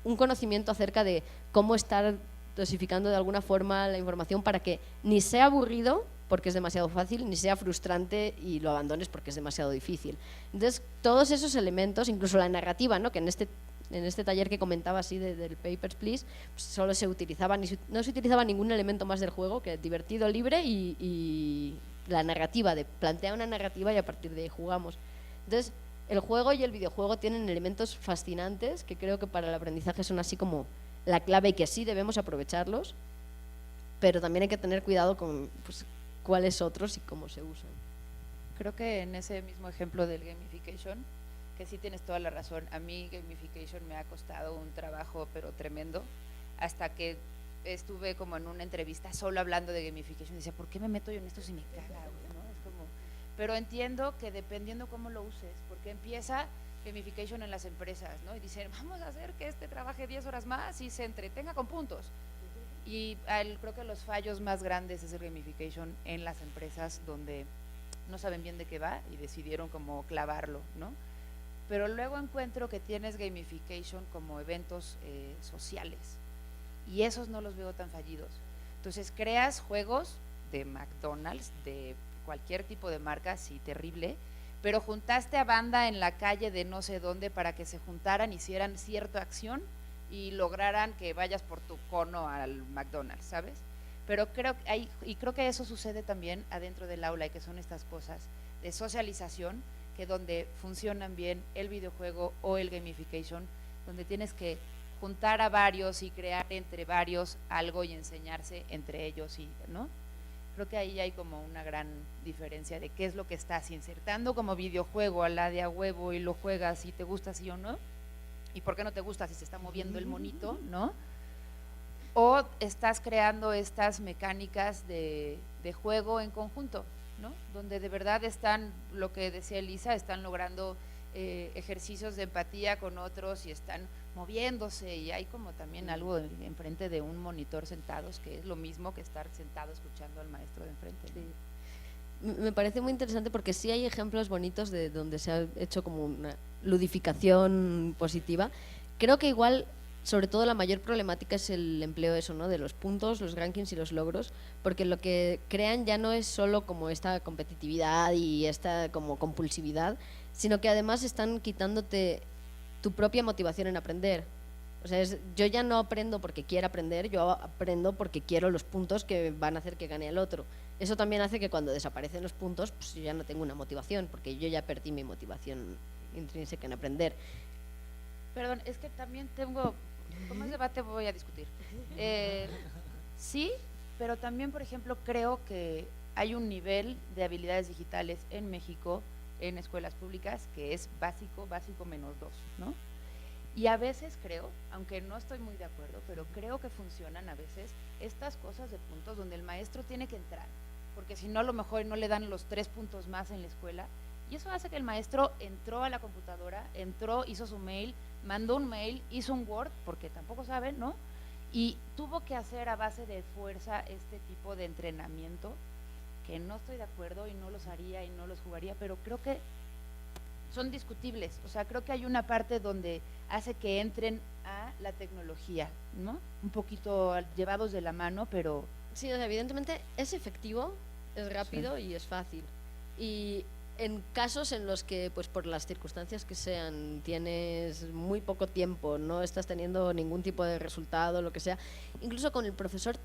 un conocimiento acerca de cómo estar dosificando de alguna forma la información para que ni sea aburrido porque es demasiado fácil, ni sea frustrante y lo abandones porque es demasiado difícil. Entonces, todos esos elementos, incluso la narrativa, ¿no? Que en este taller que comentaba así del Papers, Please, pues solo se utilizaba, no se utilizaba ningún elemento más del juego que divertido, libre y la narrativa, de plantear una narrativa y a partir de ahí jugamos. Entonces, el juego y el videojuego tienen elementos fascinantes que creo que para el aprendizaje son así como la clave y que sí debemos aprovecharlos, pero también hay que tener cuidado con pues, cuáles otros y cómo se usan. Creo que en ese mismo ejemplo del gamification, que sí tienes toda la razón, a mí gamification me ha costado un trabajo pero tremendo, hasta que estuve como en una entrevista solo hablando de gamification y decía, ¿por qué me meto yo en esto si me caga? ¿No? Es como, pero entiendo que dependiendo cómo lo uses, porque empieza gamification en las empresas, ¿no? Y dicen, vamos a hacer que trabaje 10 horas más y se entretenga con puntos. Y creo que los fallos más grandes es el gamification en las empresas donde no saben bien de qué va y decidieron como clavarlo, ¿no? Pero luego encuentro que tienes gamification como eventos sociales y esos no los veo tan fallidos. Entonces creas juegos de McDonald's, de cualquier tipo de marca, sí, terrible, pero juntaste a banda en la calle de no sé dónde para que se juntaran, hicieran cierta acción y lograran que vayas por tu cono al McDonald's, ¿sabes? Pero creo que eso sucede también adentro del aula y que son estas cosas de socialización que donde funcionan bien el videojuego o el gamification, donde tienes que juntar a varios y crear entre varios algo y enseñarse entre ellos, ¿no? Creo que ahí hay como una gran diferencia de qué es lo que estás insertando como videojuego a la de a huevo y lo juegas y te gusta sí o no, y por qué no te gusta si se está moviendo el monito, ¿no? O estás creando estas mecánicas de juego en conjunto, ¿no? Donde de verdad están, lo que decía Elisa, están logrando ejercicios de empatía con otros y están moviéndose y hay como también algo enfrente de un monitor sentados que es lo mismo que estar sentado escuchando al maestro de enfrente, ¿no? Sí. Me parece muy interesante porque sí hay ejemplos bonitos de donde se ha hecho como una ludificación positiva. Creo que igual, sobre todo la mayor problemática es el empleo de eso, ¿no? De los puntos, los rankings y los logros, porque lo que crean ya no es solo como esta competitividad y esta como compulsividad, sino que además están quitándote tu propia motivación en aprender. O sea, yo ya no aprendo porque quiero aprender, yo aprendo porque quiero los puntos que van a hacer que gane el otro. Eso también hace que cuando desaparecen los puntos, pues yo ya no tengo una motivación, porque yo ya perdí mi motivación intrínseca en aprender. Perdón, es que también tengo, como es debate voy a discutir. Sí, pero también, por ejemplo, creo que hay un nivel de habilidades digitales en México, en escuelas públicas, que es básico -2, ¿no? Y a veces creo, aunque no estoy muy de acuerdo, pero creo que funcionan a veces estas cosas de puntos donde el maestro tiene que entrar, porque si no a lo mejor no le dan los 3 puntos más en la escuela, y eso hace que el maestro entró a la computadora, entró, hizo su mail, mandó un mail, hizo un Word, porque tampoco sabe, ¿no? Y tuvo que hacer a base de fuerza este tipo de entrenamiento que no estoy de acuerdo y no los haría y no los jugaría, pero creo que son discutibles. O sea, creo que hay una parte donde hace que entren a la tecnología, ¿no? Un poquito llevados de la mano, pero… Sí, o sea, evidentemente es efectivo, es rápido y es fácil. Y en casos en los que, pues por las circunstancias que sean, tienes muy poco tiempo, no estás teniendo ningún tipo de resultado, lo que sea, incluso con el profesor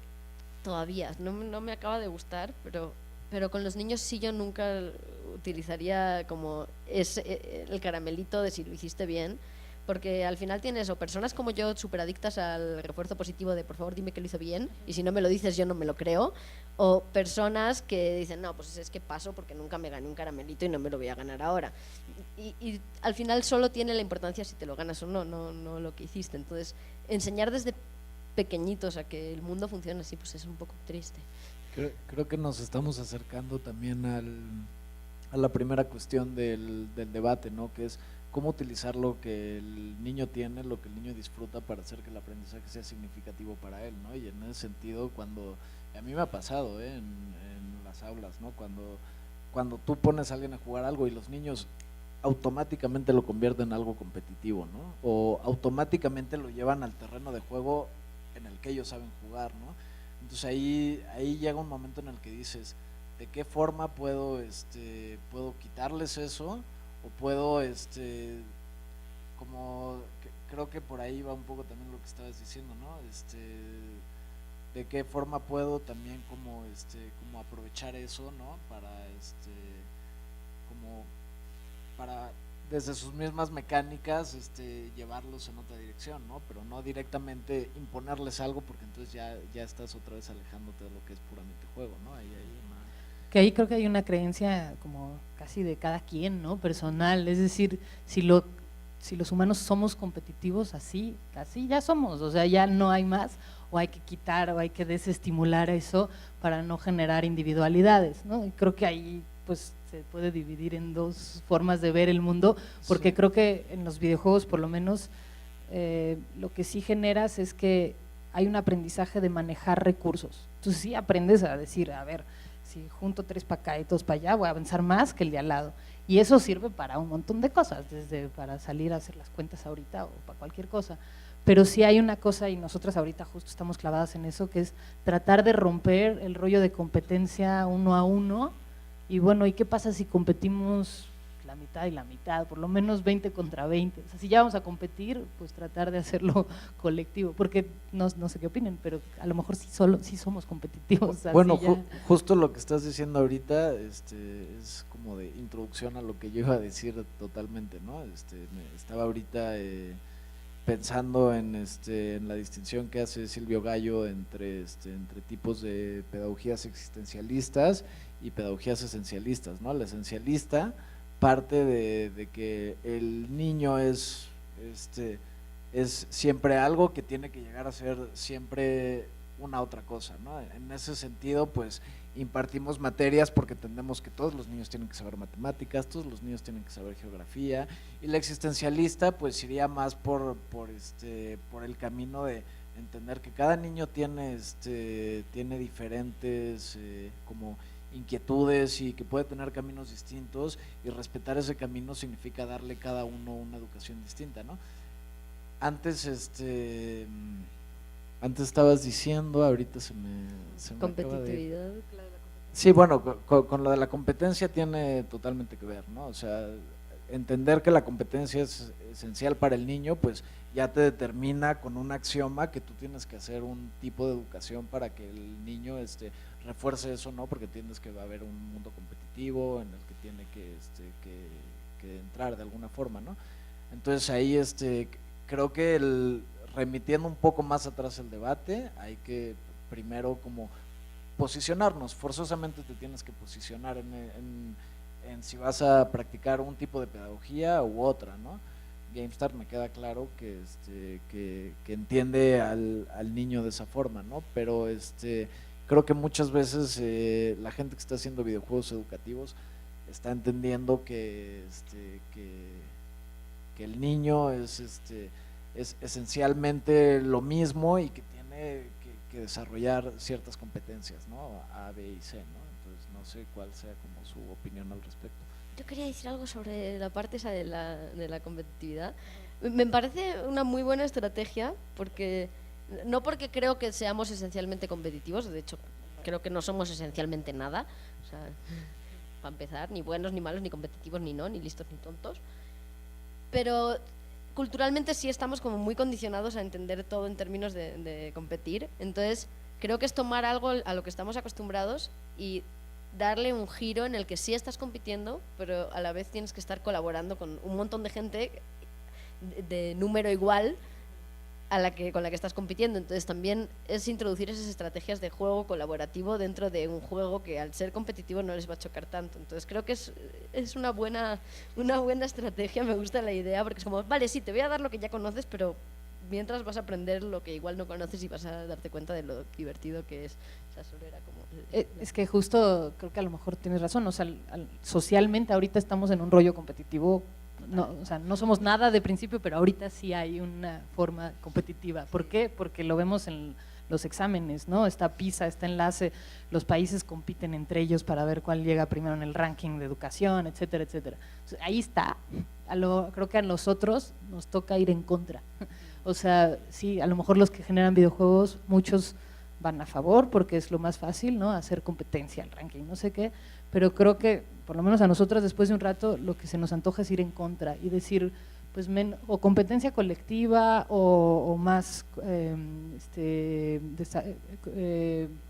todavía, no me acaba de gustar, pero con los niños sí yo nunca utilizaría como el caramelito de si lo hiciste bien, porque al final tienes o personas como yo súper adictas al refuerzo positivo de por favor dime que lo hizo bien y si no me lo dices yo no me lo creo, o personas que dicen no, pues es que paso porque nunca me gané un caramelito y no me lo voy a ganar ahora, y al final solo tiene la importancia si te lo ganas o no, no lo que hiciste. Entonces enseñar desde pequeñitos a que el mundo funciona así pues es un poco triste. Creo que nos estamos acercando también a la primera cuestión del debate, ¿no? Que es cómo utilizar lo que el niño tiene, lo que el niño disfruta para hacer que el aprendizaje sea significativo para él, ¿no? Y en ese sentido, a mí me ha pasado, en las aulas, ¿no? Cuando tú pones a alguien a jugar algo y los niños automáticamente lo convierten en algo competitivo, ¿no? O automáticamente lo llevan al terreno de juego en el que ellos saben jugar, ¿no? Entonces ahí llega un momento en el que dices, ¿de qué forma puedo quitarles eso? O puedo, creo que por ahí va un poco también lo que estabas diciendo, ¿no? ¿De qué forma puedo también como aprovechar eso, ¿no? Para desde sus mismas mecánicas llevarlos en otra dirección, ¿no? Pero no directamente imponerles algo, porque entonces ya estás otra vez alejándote de lo que es puramente juego, ¿no? Que ahí creo que hay una creencia como casi de cada quien, ¿no? Personal, es decir, si los humanos somos competitivos, así ya somos, o sea, ya no hay más, o hay que quitar o hay que desestimular eso para no generar individualidades, ¿no? Y creo que ahí pues se puede dividir en dos formas de ver el mundo, porque creo que en los videojuegos por lo menos lo que sí generas es que hay un aprendizaje de manejar recursos. Entonces sí aprendes a decir, a ver, si junto 3 para acá y 2 para allá, voy a avanzar más que el de al lado. Y eso sirve para un montón de cosas, desde para salir a hacer las cuentas ahorita o para cualquier cosa. Pero sí hay una cosa, y nosotras ahorita justo estamos clavadas en eso, que es tratar de romper el rollo de competencia 1 a 1. Y bueno, ¿y qué pasa si competimos la mitad y la mitad? Por lo menos 20 contra 20. O sea, si ya vamos a competir, pues tratar de hacerlo colectivo, porque no sé qué opinen, pero a lo mejor sí somos competitivos. Bueno, justo lo que estás diciendo ahorita es como de introducción a lo que yo iba a decir totalmente, ¿no? Estaba ahorita pensando en la distinción que hace Silvio Gallo entre tipos de pedagogías existencialistas y pedagogías esencialistas, ¿no? La esencialista parte de que el niño es siempre algo que tiene que llegar a ser siempre una otra cosa, ¿no? En ese sentido, pues impartimos materias porque entendemos que todos los niños tienen que saber matemáticas, todos los niños tienen que saber geografía, y la existencialista pues iría más por el camino de entender que cada niño tiene diferentes como inquietudes y que puede tener caminos distintos, y respetar ese camino significa darle cada uno una educación distinta, ¿no? Antes estabas diciendo, ahorita se me competitividad, claro. Sí, bueno, con lo de la competencia tiene totalmente que ver, ¿no? O sea, entender que la competencia es esencial para el niño, pues ya te determina con un axioma que tú tienes que hacer un tipo de educación para que el niño refuerce eso, ¿no? Porque entiendes que va a haber un mundo competitivo en el que tiene que entrar de alguna forma, ¿no? Entonces ahí creo que remitiendo un poco más atrás el debate, hay que primero como posicionarnos, forzosamente te tienes que posicionar en si vas a practicar un tipo de pedagogía u otra, ¿no? GameStar me queda claro que entiende al niño de esa forma, ¿no? Pero creo que muchas veces la gente que está haciendo videojuegos educativos está entendiendo que el niño es esencialmente lo mismo y que tiene que desarrollar ciertas competencias, ¿no? A, B y C, ¿no? Entonces no sé cuál sea como su opinión al respecto. Yo quería decir algo sobre la parte esa de la competitividad. Me parece una muy buena estrategia, porque no porque creo que seamos esencialmente competitivos, de hecho creo que no somos esencialmente nada, o sea, para empezar, ni buenos, ni malos, ni competitivos, ni no, ni listos, ni tontos, pero culturalmente sí estamos como muy condicionados a entender todo en términos de competir, entonces creo que es tomar algo a lo que estamos acostumbrados y darle un giro en el que sí estás compitiendo, pero a la vez tienes que estar colaborando con un montón de gente de número igual con la que estás compitiendo. Entonces también es introducir esas estrategias de juego colaborativo dentro de un juego que al ser competitivo no les va a chocar tanto. Entonces creo que es una buena estrategia, me gusta la idea, porque es como, vale, sí, te voy a dar lo que ya conoces, pero mientras vas a aprender lo que igual no conoces y vas a darte cuenta de lo divertido que es. O sea, solo era como... Es que justo creo que a lo mejor tienes razón, o sea, socialmente ahorita estamos en un rollo competitivo, no, o sea, no somos nada de principio, pero ahorita sí hay una forma competitiva. ¿Por qué? Porque lo vemos en los exámenes, ¿no? Está PISA, está Enlace, los países compiten entre ellos para ver cuál llega primero en el ranking de educación, etcétera, etcétera. Entonces, ahí está, creo que a nosotros nos toca ir en contra. O sea, sí, a lo mejor los que generan videojuegos, muchos van a favor porque es lo más fácil, ¿no? Hacer competencia al ranking, no sé qué, pero creo que por lo menos a nosotras después de un rato lo que se nos antoja es ir en contra y decir, pues o competencia colectiva o más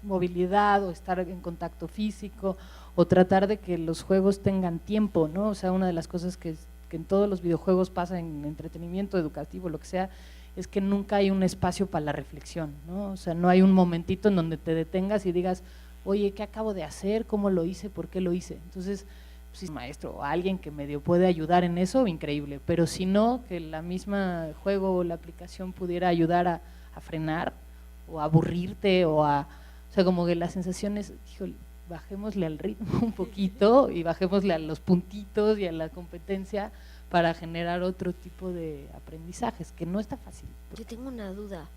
movilidad o estar en contacto físico o tratar de que los juegos tengan tiempo, ¿no? O sea, una de las cosas que en todos los videojuegos pasa en entretenimiento educativo, lo que sea, es que nunca hay un espacio para la reflexión, ¿no? O sea, no hay un momentito en donde te detengas y digas, oye, ¿qué acabo de hacer? ¿Cómo lo hice? ¿Por qué lo hice? Entonces, si es maestro o alguien que medio puede ayudar en eso, increíble, pero si no, que la misma juego o la aplicación pudiera ayudar a frenar o a aburrirte o sea, como que la sensación es, híjole, bajémosle al ritmo un poquito y bajémosle a los puntitos y a la competencia para generar otro tipo de aprendizajes, que no está fácil. Yo tengo una duda.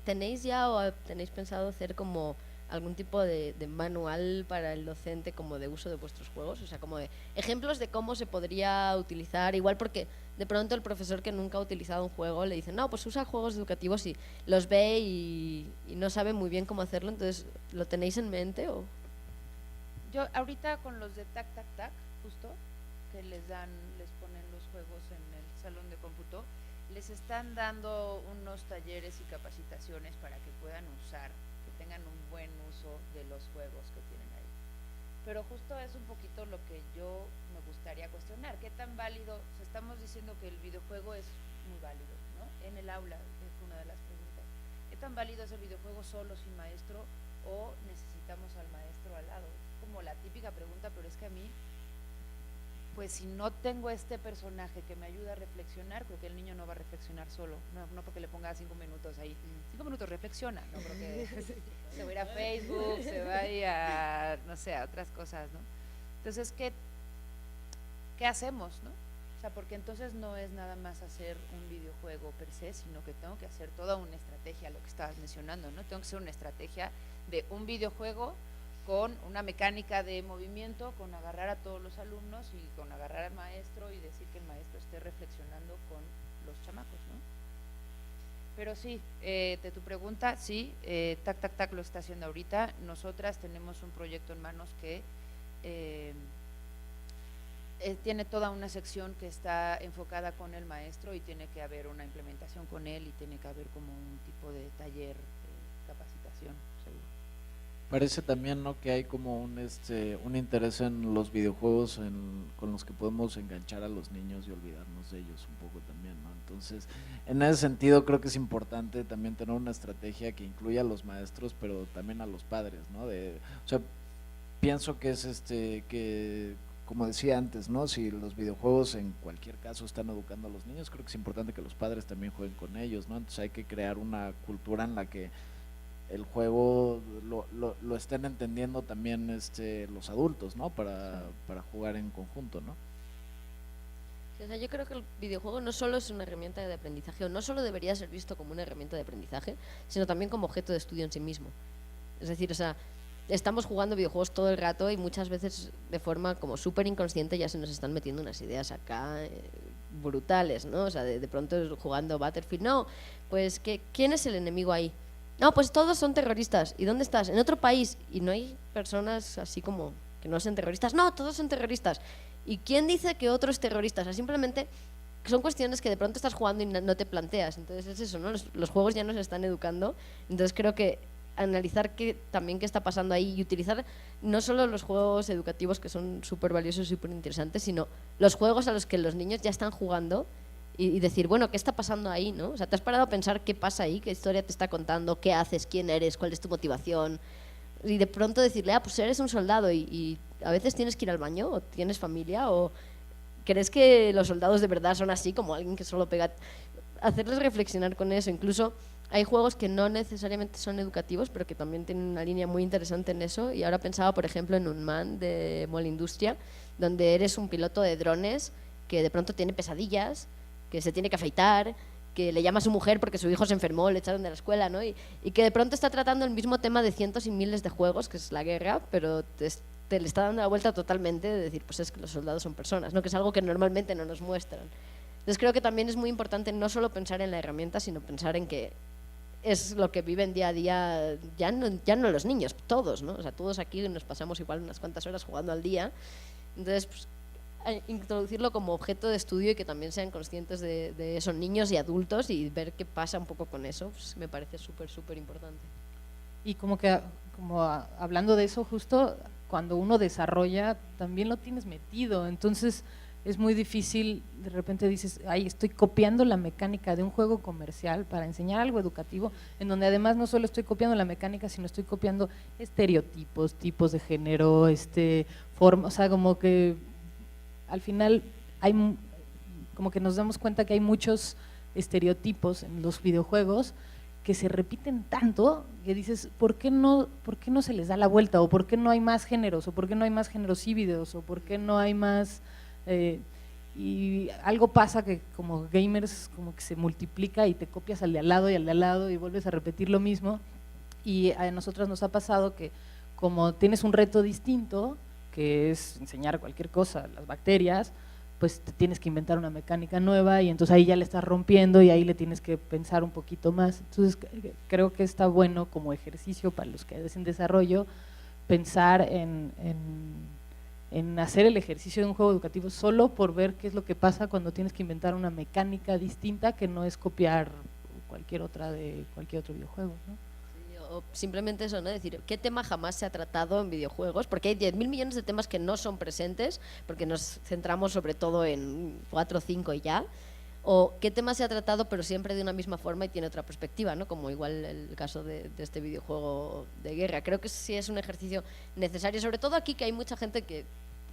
¿Tenéis ya o tenéis pensado hacer como algún tipo de manual para el docente como de uso de vuestros juegos? O sea, como de ejemplos de cómo se podría utilizar, igual porque de pronto el profesor que nunca ha utilizado un juego le dice, no, pues usa juegos educativos y los ve y no sabe muy bien cómo hacerlo, entonces, ¿lo tenéis en mente? O? Yo ahorita con los de Tac Tac Tac, justo, que les ponen los juegos en el salón de cómputo, les están dando unos talleres y capacitaciones para que puedan usar, que tengan un buen uso de los juegos que tienen ahí. Pero justo es un poquito lo que yo me gustaría cuestionar, ¿qué tan válido? O sea, estamos diciendo que el videojuego es muy válido, ¿no? En el aula, es una de las preguntas. ¿Qué tan válido es el videojuego solo sin maestro o necesitamos al maestro al lado? Es como la típica pregunta, pero es que a mí, pues si no tengo este personaje que me ayuda a reflexionar, creo que el niño no va a reflexionar solo, no porque le ponga 5 minutos ahí, 5 minutos reflexiona, no creo que se va a ir a Facebook, se va a ir a, no sé, a otras cosas, ¿no? Entonces, ¿qué hacemos, no? O sea, porque entonces no es nada más hacer un videojuego per se, sino que tengo que hacer toda una estrategia, lo que estabas mencionando, ¿no? Tengo que hacer una estrategia de un videojuego con una mecánica de movimiento, con agarrar a todos los alumnos y con agarrar al maestro y decir que el maestro esté reflexionando con los chamacos, ¿no? Pero sí, de tu pregunta, sí, Tac Tac Tac lo está haciendo ahorita. Nosotras tenemos un proyecto en manos que tiene toda una sección que está enfocada con el maestro y tiene que haber una implementación con él y tiene que haber como un tipo de taller, capacitación, seguro. Parece también, ¿no?, que hay como un interés en los videojuegos con los que podemos enganchar a los niños y olvidarnos de ellos un poco también, ¿no? Entonces, en ese sentido creo que es importante también tener una estrategia que incluya a los maestros, pero también a los padres, ¿no? O sea, pienso que es que, como decía antes, ¿no?, si los videojuegos en cualquier caso están educando a los niños, creo que es importante que los padres también jueguen con ellos, ¿no? Entonces hay que crear una cultura en la que el juego lo estén entendiendo también los adultos, ¿no? Para jugar en conjunto, ¿no? O sea, yo creo que el videojuego no solo es una herramienta de aprendizaje, o no solo debería ser visto como una herramienta de aprendizaje, sino también como objeto de estudio en sí mismo. Es decir, o sea, estamos jugando videojuegos todo el rato y muchas veces de forma como súper inconsciente ya se nos están metiendo unas ideas acá brutales, ¿no? O sea, de pronto jugando Battlefield, no, pues ¿quién es el enemigo ahí? No, pues todos son terroristas. ¿Y dónde estás? En otro país. Y no hay personas así como que no sean terroristas. No, todos son terroristas. ¿Y quién dice que otro es terrorista? O sea, simplemente son cuestiones que de pronto estás jugando y no te planteas. Entonces es eso, ¿no? Los juegos ya nos están educando. Entonces creo que analizar también qué está pasando ahí y utilizar no solo los juegos educativos que son súper valiosos y súper interesantes, sino los juegos a los que los niños ya están jugando y decir, bueno, ¿qué está pasando ahí? ¿No? O sea, ¿te has parado a pensar qué pasa ahí? ¿Qué historia te está contando? ¿Qué haces? ¿Quién eres? ¿Cuál es tu motivación? Y de pronto decirle, pues eres un soldado y a veces tienes que ir al baño o tienes familia o crees que los soldados de verdad son así como alguien que solo pega. Hacerles reflexionar con eso. Incluso hay juegos que no necesariamente son educativos, pero que también tienen una línea muy interesante en eso. Y ahora pensaba, por ejemplo, en Unman de Molindustria, donde eres un piloto de drones que de pronto tiene pesadillas, que se tiene que afeitar, que le llama a su mujer porque su hijo se enfermó, le echaron de la escuela, ¿no? Y que de pronto está tratando el mismo tema de cientos y miles de juegos, que es la guerra, pero te le está dando la vuelta totalmente de decir, pues es que los soldados son personas, ¿no? Que es algo que normalmente no nos muestran. Entonces creo que también es muy importante no solo pensar en la herramienta, sino pensar en que es lo que viven día a día, ya no los niños, todos, ¿no? O sea, todos aquí nos pasamos igual unas cuantas horas jugando al día. Entonces, pues, introducirlo como objeto de estudio y que también sean conscientes de esos niños y adultos y ver qué pasa un poco con eso, pues, me parece súper importante. Y hablando de eso, justo cuando uno desarrolla, también lo tienes metido, entonces es muy difícil, de repente dices, ay, estoy copiando la mecánica de un juego comercial para enseñar algo educativo, en donde además no solo estoy copiando la mecánica, sino estoy copiando estereotipos, tipos de género, forma, o sea, como que al final como que nos damos cuenta que hay muchos estereotipos en los videojuegos que se repiten tanto que dices, ¿por qué no se les da la vuelta? ¿O por qué no hay más géneros? ¿O por qué no hay más géneros híbridos? ¿O por qué no hay más...? Y algo pasa que como gamers como que se multiplica y te copias al de al lado y al de al lado y vuelves a repetir lo mismo. Y a nosotros nos ha pasado que como tienes un reto distinto, que es enseñar cualquier cosa, las bacterias, pues te tienes que inventar una mecánica nueva y entonces ahí ya le estás rompiendo y ahí le tienes que pensar un poquito más. Entonces creo que está bueno como ejercicio para los que hacen desarrollo pensar en hacer el ejercicio de un juego educativo solo por ver qué es lo que pasa cuando tienes que inventar una mecánica distinta que no es copiar cualquier otro videojuego, ¿no? O simplemente eso, ¿no? Decir, ¿qué tema jamás se ha tratado en videojuegos? Porque hay 10.000 millones de temas que no son presentes, porque nos centramos sobre todo en 4 o 5 y ya. O qué tema se ha tratado, pero siempre de una misma forma y tiene otra perspectiva, ¿no? Como igual el caso de este videojuego de guerra. Creo que sí es un ejercicio necesario, sobre todo aquí que hay mucha gente que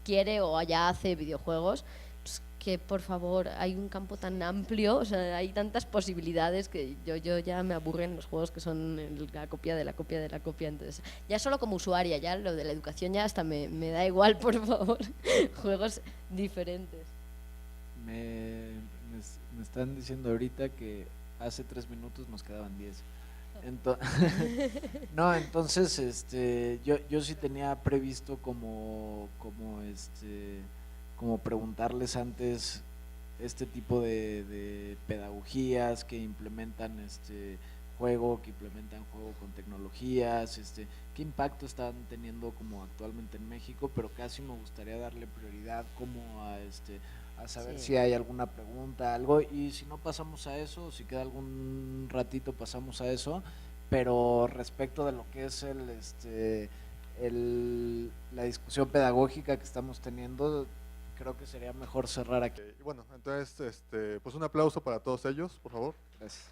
quiere o ya hace videojuegos, pues que por favor, hay un campo tan amplio, o sea, hay tantas posibilidades que yo ya me aburren los juegos que son la copia de la copia de la copia. Entonces, ya solo como usuaria, ya lo de la educación ya hasta me da igual, por favor, juegos diferentes. Me están diciendo ahorita que hace 3 minutos nos quedaban 10. No, entonces yo sí tenía previsto como preguntarles antes este tipo de pedagogías que implementan juego con tecnologías, qué impacto están teniendo como actualmente en México, pero casi me gustaría darle prioridad como a saber si hay alguna pregunta, algo, y si no pasamos a eso, si queda algún ratito pasamos a eso, pero respecto de lo que es la discusión pedagógica que estamos teniendo, creo que sería mejor cerrar aquí. Bueno, entonces, pues un aplauso para todos ellos, por favor. Gracias.